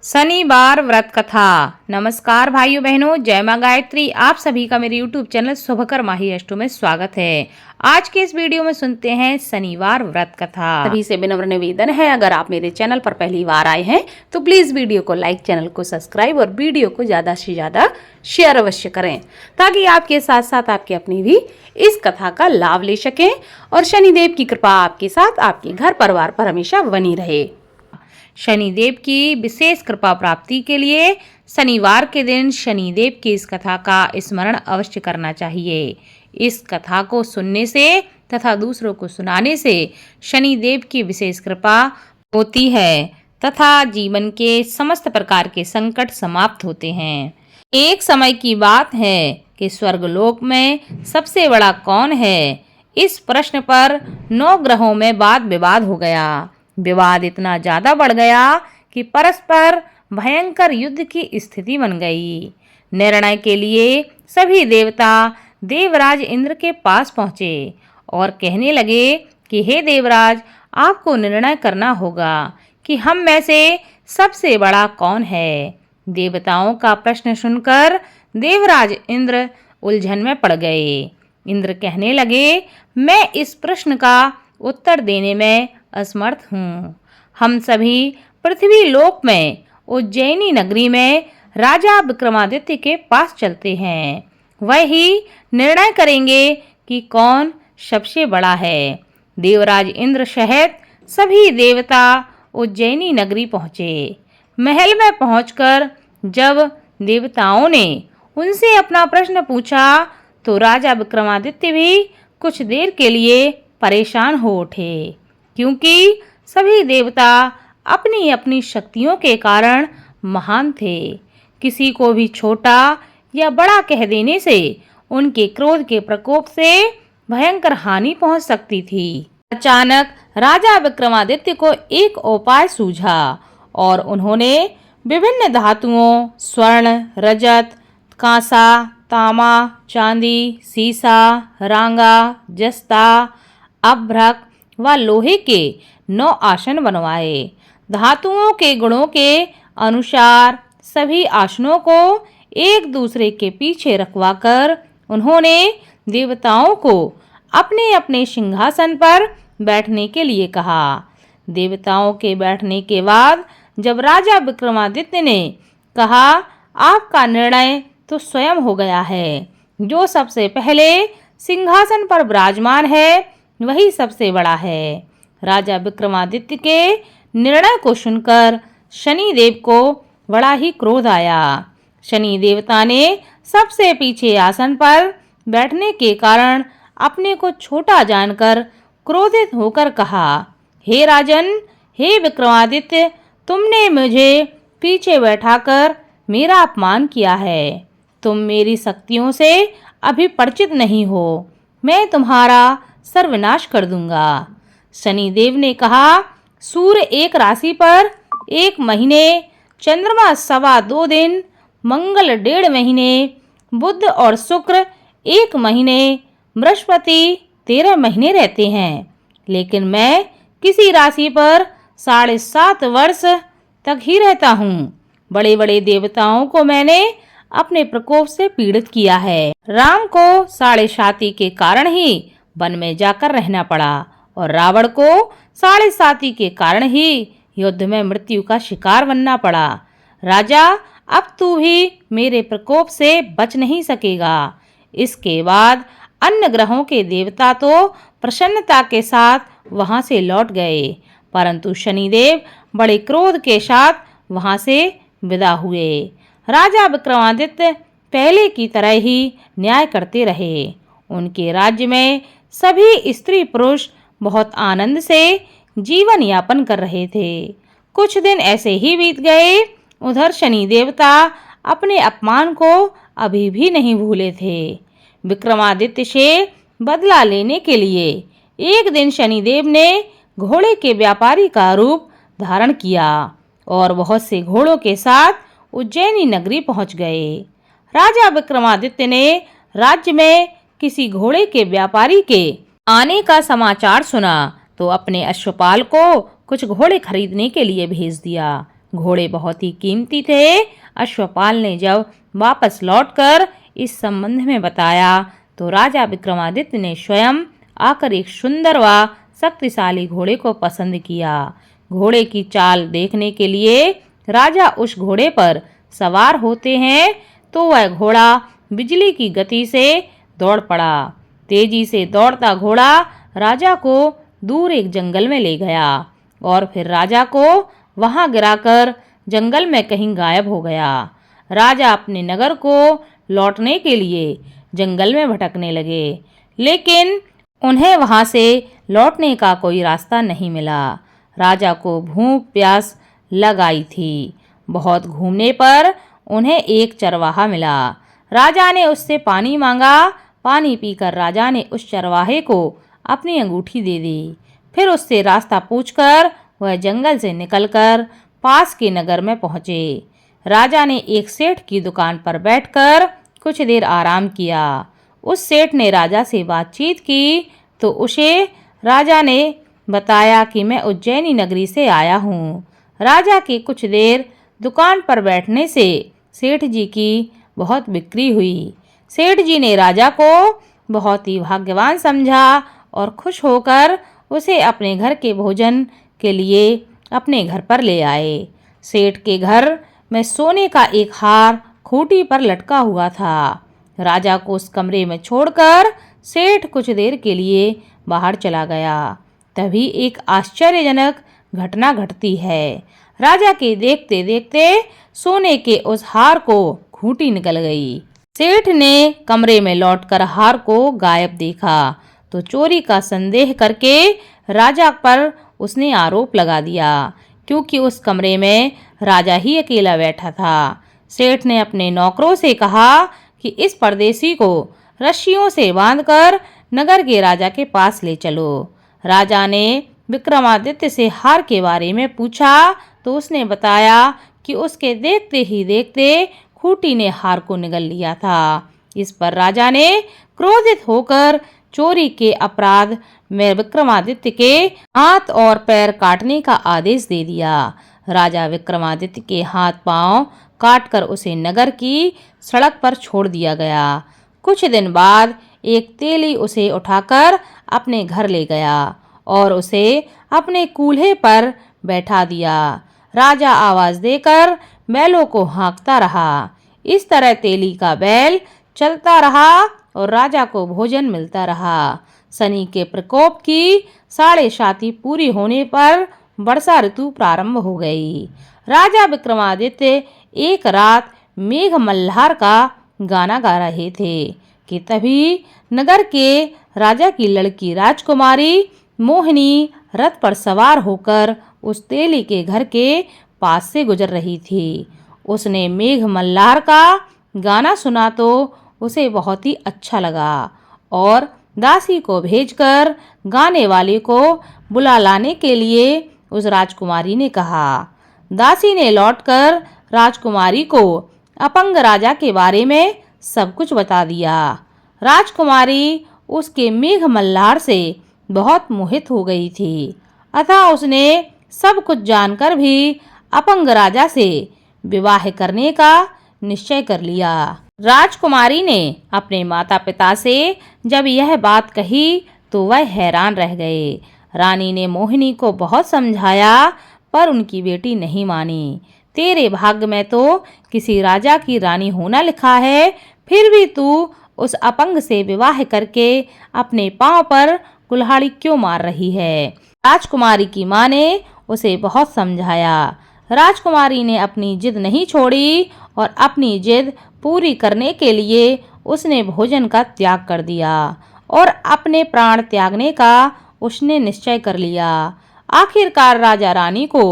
शनिवार व्रत कथा। नमस्कार भाइयों बहनों, जय मां गायत्री। आप सभी का मेरे YouTube चैनल शुभकर माही अष्टो में स्वागत है। आज के इस वीडियो में सुनते हैं शनिवार व्रत कथा। सभी से विनम्र निवेदन है, अगर आप मेरे चैनल पर पहली बार आए हैं तो प्लीज वीडियो को लाइक, चैनल को सब्सक्राइब और वीडियो को ज्यादा से ज्यादा शेयर अवश्य करें, ताकि आपके साथ साथ आपके अपनी भी इस कथा का लाभ ले सकें और शनिदेव की कृपा आपके साथ, आपके घर परिवार पर हमेशा बनी रहे। शनिदेव की विशेष कृपा प्राप्ति के लिए शनिवार के दिन शनिदेव की इस कथा का स्मरण अवश्य करना चाहिए। इस कथा को सुनने से तथा दूसरों को सुनाने से शनिदेव की विशेष कृपा होती है तथा जीवन के समस्त प्रकार के संकट समाप्त होते हैं। एक समय की बात है कि स्वर्गलोक में सबसे बड़ा कौन है, इस प्रश्न पर 9 ग्रहों में वाद विवाद हो गया। विवाद इतना ज्यादा बढ़ गया कि परस्पर भयंकर युद्ध की स्थिति बन गई। निर्णय के लिए सभी देवता देवराज इंद्र के पास पहुंचे और कहने लगे कि हे देवराज, आपको निर्णय करना होगा कि हम में से सबसे बड़ा कौन है। देवताओं का प्रश्न सुनकर देवराज इंद्र उलझन में पड़ गए। इंद्र कहने लगे, मैं इस प्रश्न का उत्तर देने में असमर्थ हूँ। हम सभी पृथ्वी लोक में उज्जैनी नगरी में राजा विक्रमादित्य के पास चलते हैं। वह ही निर्णय करेंगे कि कौन सबसे बड़ा है। देवराज इंद्र सहित सभी देवता उज्जैनी नगरी पहुँचे। महल में पहुंचकर जब देवताओं ने उनसे अपना प्रश्न पूछा तो राजा विक्रमादित्य भी कुछ देर के लिए परेशान हो उठे, क्योंकि सभी देवता अपनी अपनी शक्तियों के कारण महान थे। किसी को भी छोटा या बड़ा कह देने से उनके क्रोध के प्रकोप से भयंकर हानि पहुंच सकती थी। अचानक राजा विक्रमादित्य को एक उपाय सूझा और उन्होंने विभिन्न धातुओं स्वर्ण, रजत, कांसा, तांबा, चांदी, सीसा, रांगा, जस्ता, अभ्रक व लोहे के 9 आसन बनवाए। धातुओं के गुणों के अनुसार सभी आसनों को एक दूसरे के पीछे रखवाकर उन्होंने देवताओं को अपने अपने सिंहासन पर बैठने के लिए कहा। देवताओं के बैठने के बाद जब राजा विक्रमादित्य ने कहा, आपका निर्णय तो स्वयं हो गया है। जो सबसे पहले सिंहासन पर विराजमान है वही सबसे बड़ा है। राजा विक्रमादित्य के निर्णय को सुनकर शनिदेव को बड़ा ही क्रोध आया। शनि देवता ने सबसे पीछे आसन पर बैठने के कारण अपने को छोटा जानकर क्रोधित होकर कहा, हे राजन, हे विक्रमादित्य, तुमने मुझे पीछे बैठाकर मेरा अपमान किया है। तुम मेरी शक्तियों से अभी परिचित नहीं हो। मैं तुम्हारा सर्वनाश कर दूंगा। शनिदेव ने कहा, सूर्य एक राशि पर 1 महीने, चंद्रमा 2.25 दिन, मंगल 1.5 महीने, बुध और शुक्र 1 महीने, बृहस्पति 13 महीने रहते हैं, लेकिन मैं किसी राशि पर 7.5 वर्ष तक ही रहता हूँ। बड़े बड़े देवताओं को मैंने अपने प्रकोप से पीड़ित किया है। राम को 7.5 के कारण ही वन में जाकर रहना पड़ा और रावण को 7.5 के कारण ही युद्ध में मृत्यु का शिकार बनना पड़ा। राजा, अब तू भी मेरे प्रकोप से बच नहीं सकेगा। इसके बाद अन्य ग्रहों के देवता तो प्रसन्नता के साथ वहां से लौट गए, परंतु शनिदेव बड़े क्रोध के साथ वहां से विदा हुए। राजा विक्रमादित्य पहले की तरह ही न्याय करते रहे। उनके राज्य में सभी स्त्री पुरुष बहुत आनंद से जीवन यापन कर रहे थे। कुछ दिन ऐसे ही बीत गए। उधर शनि देवता अपने अपमान को अभी भी नहीं भूले थे। विक्रमादित्य से बदला लेने के लिए एक दिन शनिदेव ने घोड़े के व्यापारी का रूप धारण किया और बहुत से घोड़ों के साथ उज्जैनी नगरी पहुंच गए। राजा विक्रमादित्य ने राज्य में किसी घोड़े के व्यापारी के आने का समाचार सुना तो अपने अश्वपाल को कुछ घोड़े खरीदने के लिए भेज दिया। घोड़े बहुत ही कीमती थे। अश्वपाल ने जब वापस लौटकर इस संबंध में बताया तो राजा विक्रमादित्य ने स्वयं आकर एक सुंदर व शक्तिशाली घोड़े को पसंद किया। घोड़े की चाल देखने के लिए राजा उस घोड़े पर सवार होते हैं तो वह घोड़ा बिजली की गति से दौड़ पड़ा। तेजी से दौड़ता घोड़ा राजा को दूर एक जंगल में ले गया और फिर राजा को वहां गिराकर जंगल में कहीं गायब हो गया। राजा अपने नगर को लौटने के लिए जंगल में भटकने लगे, लेकिन उन्हें वहां से लौटने का कोई रास्ता नहीं मिला। राजा को भूख प्यास लग आई थी। बहुत घूमने पर उन्हें एक चरवाहा मिला। राजा ने उससे पानी मांगा। पानी पीकर राजा ने उस चरवाहे को अपनी अंगूठी दे दी। फिर उससे रास्ता पूछकर वह जंगल से निकलकर पास के नगर में पहुंचे। राजा ने एक सेठ की दुकान पर बैठकर कुछ देर आराम किया। उस सेठ ने राजा से बातचीत की तो उसे राजा ने बताया कि मैं उज्जैनी नगरी से आया हूँ। राजा के कुछ देर दुकान पर बैठने से सेठ जी की बहुत बिक्री हुई। सेठ जी ने राजा को बहुत ही भाग्यवान समझा और खुश होकर उसे अपने घर के भोजन के लिए अपने घर पर ले आए। सेठ के घर में सोने का एक हार खूंटी पर लटका हुआ था। राजा को उस कमरे में छोड़कर सेठ कुछ देर के लिए बाहर चला गया। तभी एक आश्चर्यजनक घटना घटती है। राजा के देखते देखते सोने के उस हार को खूंटी निकल गई। सेठ ने कमरे में लौटकर हार को गायब देखा तो चोरी का संदेह करके राजा पर उसने आरोप लगा दिया, क्योंकि उस कमरे में राजा ही अकेला बैठा था। सेठ ने अपने नौकरों से कहा कि इस परदेसी को रस्सियों से बांधकर नगर के राजा के पास ले चलो। राजा ने विक्रमादित्य से हार के बारे में पूछा तो उसने बताया कि उसके देखते ही देखते खूंटी ने हार को निगल लिया था। इस पर राजा ने क्रोधित होकर चोरी के अपराध में विक्रमादित्य के हाथ और पैर काटने का आदेश दे दिया। राजा विक्रमादित्य के हाथ पांव काटकर उसे नगर की सड़क पर छोड़ दिया गया। कुछ दिन बाद एक तेली उसे उठाकर अपने घर ले गया और उसे अपने कूल्हे पर बैठा दिया। राजा आवाज देकर बैलों को हाँकता रहा। इस तरह तेली का बैल चलता रहा और राजा को भोजन मिलता रहा। शनि के प्रकोप की 7.5 पूरी होने पर वर्षा ऋतु प्रारंभ हो गई। राजा विक्रमादित्य एक रात मेघ मल्हार का गाना गा रहे थे कि तभी नगर के राजा की लड़की राजकुमारी मोहिनी रथ पर सवार होकर उस तेली के घर के पास से गुजर रही थी। उसने मेघ मल्हार का गाना सुना तो उसे बहुत ही अच्छा लगा और दासी को भेजकर गाने वाले को बुला लाने के लिए उस राजकुमारी ने कहा। दासी ने लौटकर राजकुमारी को अपंग राजा के बारे में सब कुछ बता दिया। राजकुमारी उसके मेघ मल्हार से बहुत मोहित हो गई थी, अतः उसने सब कुछ जानकर भी अपंग राजा से विवाह करने का निश्चय कर लिया। राजकुमारी ने अपने माता पिता से जब यह बात कही तो वह हैरान रह गए। रानी ने मोहिनी को बहुत समझाया पर उनकी बेटी नहीं मानी। तेरे भाग्य में तो किसी राजा की रानी होना लिखा है, फिर भी तू उस अपंग से विवाह करके अपने पांव पर कुल्हाड़ी क्यों मार रही है। राजकुमारी की माँ ने उसे बहुत समझाया। राजकुमारी ने अपनी जिद नहीं छोड़ी और अपनी जिद पूरी करने के लिए उसने भोजन का त्याग कर दिया और अपने प्राण त्यागने का उसने निश्चय कर लिया। आखिरकार राजा रानी को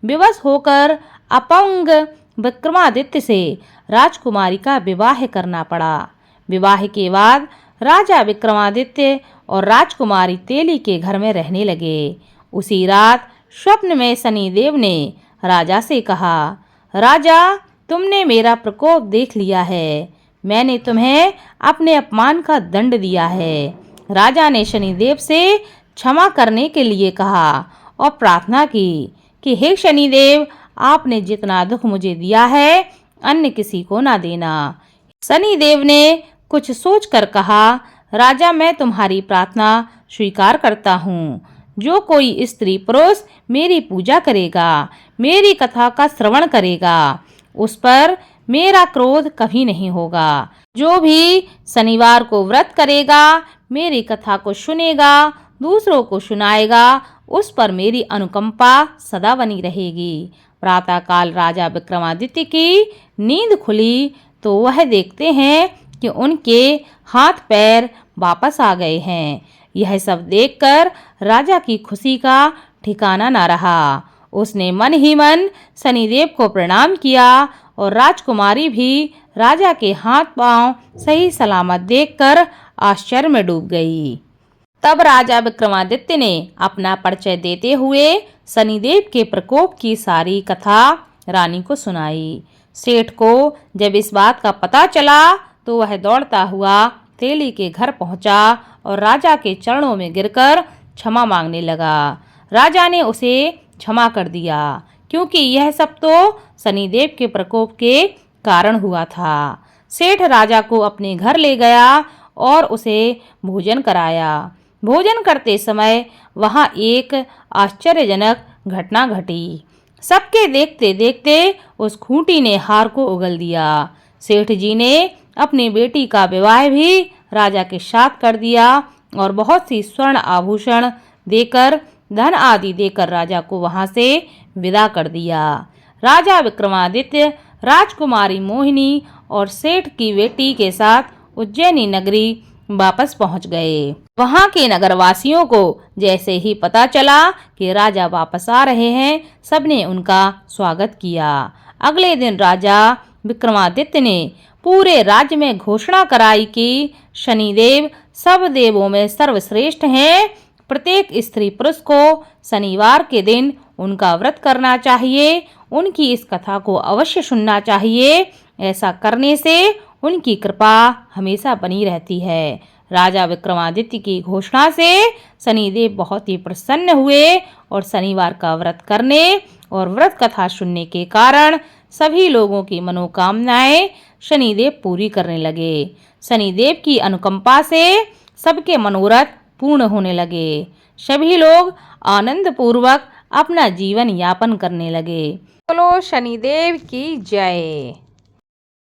विवश होकर अपंग विक्रमादित्य से राजकुमारी का विवाह करना पड़ा। विवाह के बाद राजा विक्रमादित्य और राजकुमारी तेली के घर में रहने लगे। उसी रात स्वप्न में शनिदेव ने राजा से कहा, राजा तुमने मेरा प्रकोप देख लिया है, मैंने तुम्हें अपने अपमान का दंड दिया है। राजा ने शनिदेव से क्षमा करने के लिए कहा और प्रार्थना की कि हे शनिदेव, आपने जितना दुख मुझे दिया है अन्य किसी को ना देना। शनिदेव ने कुछ सोचकर कहा, राजा मैं तुम्हारी प्रार्थना स्वीकार करता हूँ। जो कोई स्त्री पुरुष मेरी पूजा करेगा, मेरी कथा का श्रवण करेगा, उस पर मेरा क्रोध कभी नहीं होगा। जो भी शनिवार को व्रत करेगा, मेरी कथा को सुनेगा, दूसरों को सुनाएगा, उस पर मेरी अनुकंपा सदा बनी रहेगी। प्रातःकाल राजा विक्रमादित्य की नींद खुली तो वह देखते हैं कि उनके हाथ पैर वापस आ गए हैं। यह सब देखकर राजा की खुशी का ठिकाना न रहा। उसने मन ही मन शनिदेव को प्रणाम किया और राजकुमारी भी राजा के हाथ पांव सही सलामत देखकर आश्चर्य में डूब गई। तब राजा विक्रमादित्य ने अपना परिचय देते हुए शनिदेव के प्रकोप की सारी कथा रानी को सुनाई। सेठ को जब इस बात का पता चला तो वह दौड़ता हुआ तेली के घर पहुंचा और राजा के चरणों में गिरकर क्षमा मांगने लगा। राजा ने उसे क्षमा कर दिया, क्योंकि यह सब तो शनिदेव के प्रकोप के कारण हुआ था। सेठ राजा को अपने घर ले गया और उसे भोजन कराया। भोजन करते समय वहां एक आश्चर्यजनक घटना घटी। सबके देखते देखते उस खूंटी ने हार को उगल दिया। सेठ जी ने अपनी बेटी का विवाह भी राजा के साथ कर दिया और बहुत सी स्वर्ण आभूषण देकर, धन आदि देकर राजा को वहां से विदा कर दिया। राजा विक्रमादित्य राजकुमारी मोहिनी और सेठ की बेटी के साथ उज्जैनी नगरी वापस पहुंच गए। वहां के नगरवासियों को जैसे ही पता चला कि राजा वापस आ रहे हैं, सबने उनका स्वागत किया। अगले दिन राजा विक्रमादित्य ने पूरे राज्य में घोषणा कराई कि शनिदेव सब देवों में सर्वश्रेष्ठ हैं। प्रत्येक स्त्री पुरुष को शनिवार के दिन उनका व्रत करना चाहिए, उनकी इस कथा को अवश्य सुनना चाहिए। ऐसा करने से उनकी कृपा हमेशा बनी रहती है। राजा विक्रमादित्य की घोषणा से शनिदेव बहुत ही प्रसन्न हुए और शनिवार का व्रत करने और व्रत कथा सुनने के कारण सभी लोगों की मनोकामनाएं शनिदेव पूरी करने लगे। शनिदेव की अनुकंपा से सबके मनोरथ पूर्ण होने लगे। सभी लोग आनंद पूर्वक अपना जीवन यापन करने लगे। बोलो शनिदेव की जय।